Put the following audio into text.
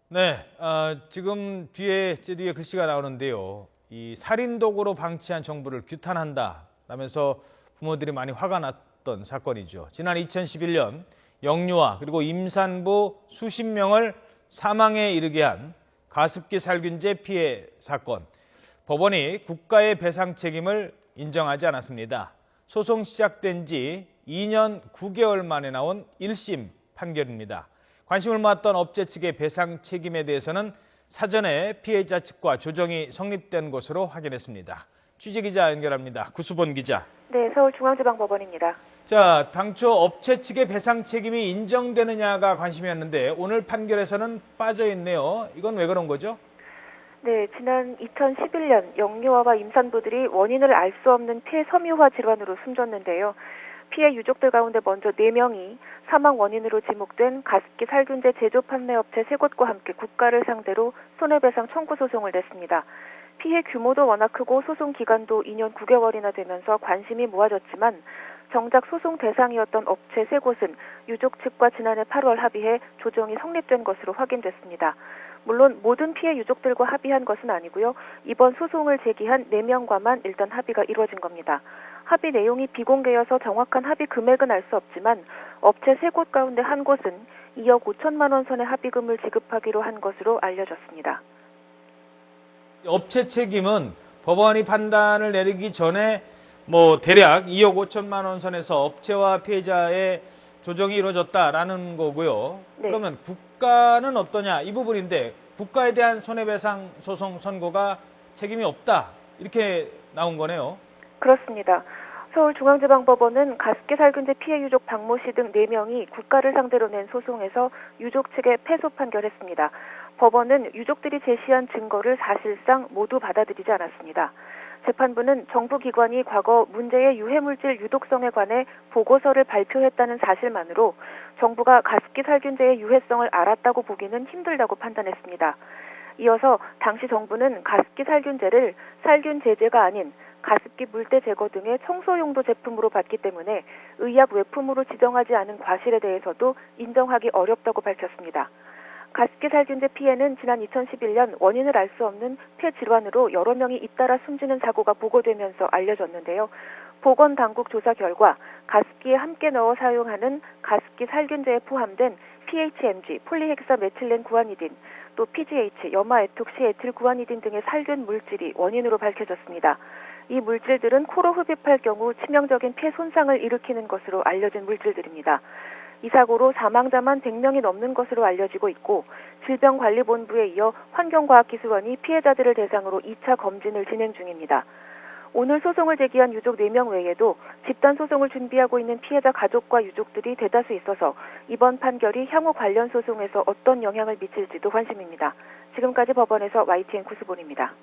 네, 지금 제 뒤에 글씨가 나오는데요. 이 살인 도구로 방치한 정부를 규탄한다 라면서 부모들이 많이 화가 났던 사건이죠. 지난 2011년 영유아 그리고 임산부 수십 명을 사망에 이르게 한 가습기 살균제 피해 사건. 법원이 국가의 배상 책임을 인정하지 않았습니다. 소송 시작된 지 2년 9개월 만에 나온 1심 판결입니다. 관심을 모았던 업체 측의 배상 책임에 대해서는 사전에 피해자 측과 조정이 성립된 것으로 확인했습니다. 취재기자 연결합니다. 구수본 기자. 네, 서울중앙지방법원입니다. 자, 당초 업체 측의 배상 책임이 인정되느냐가 관심이었는데 오늘 판결에서는 빠져있네요. 이건 왜 그런 거죠? 네, 지난 2011년 영유아와 임산부들이 원인을 알 수 없는 폐섬유화 질환으로 숨졌는데요. 피해 유족들 가운데 먼저 4명이 사망 원인으로 지목된 가습기 살균제 제조 판매업체 3곳과 함께 국가를 상대로 손해배상 청구 소송을 냈습니다. 피해 규모도 워낙 크고 소송 기간도 2년 9개월이나 되면서 관심이 모아졌지만 정작 소송 대상이었던 업체 3곳은 유족 측과 지난해 8월 합의해 조정이 성립된 것으로 확인됐습니다. 물론 모든 피해 유족들과 합의한 것은 아니고요. 이번 소송을 제기한 4명과만 일단 합의가 이루어진 겁니다. 합의 내용이 비공개여서 정확한 합의 금액은 알 수 없지만 업체 3곳 가운데 한 곳은 2억 5천만 원 선의 합의금을 지급하기로 한 것으로 알려졌습니다. 업체 책임은 법원이 판단을 내리기 전에 대략 2억 5천만 원 선에서 업체와 피해자의 조정이 이루어졌다라는 거고요. 네. 그러면 국가는 어떠냐 이 부분인데 국가에 대한 손해배상 소송 선고가 책임이 없다 이렇게 나온 거네요. 그렇습니다. 서울중앙지방법원은 가습기 살균제 피해 유족 박모 씨 등 4명이 국가를 상대로 낸 소송에서 유족 측에 패소 판결했습니다. 법원은 유족들이 제시한 증거를 사실상 모두 받아들이지 않았습니다. 재판부는 정부기관이 과거 문제의 유해물질 유독성에 관해 보고서를 발표했다는 사실만으로 정부가 가습기 살균제의 유해성을 알았다고 보기는 힘들다고 판단했습니다. 이어서 당시 정부는 가습기 살균제를 살균 제제가 아닌 가습기 물때 제거 등의 청소용도 제품으로 봤기 때문에 의약 외품으로 지정하지 않은 과실에 대해서도 인정하기 어렵다고 밝혔습니다. 가습기 살균제 피해는 지난 2011년 원인을 알 수 없는 폐질환으로 여러 명이 잇따라 숨지는 사고가 보고되면서 알려졌는데요. 보건당국 조사 결과 가습기에 함께 넣어 사용하는 가습기 살균제에 포함된 PHMG, 폴리헥사메틸렌 구아니딘, 또 PGH, 염화에톡시에틸 구아니딘 등의 살균 물질이 원인으로 밝혀졌습니다. 이 물질들은 코로 흡입할 경우 치명적인 폐 손상을 일으키는 것으로 알려진 물질들입니다. 이 사고로 사망자만 100명이 넘는 것으로 알려지고 있고 질병관리본부에 이어 환경과학기술원이 피해자들을 대상으로 2차 검진을 진행 중입니다. 오늘 소송을 제기한 유족 4명 외에도 집단소송을 준비하고 있는 피해자 가족과 유족들이 대다수 있어서 이번 판결이 향후 관련 소송에서 어떤 영향을 미칠지도 관심입니다. 지금까지 법원에서 YTN 구수본입니다.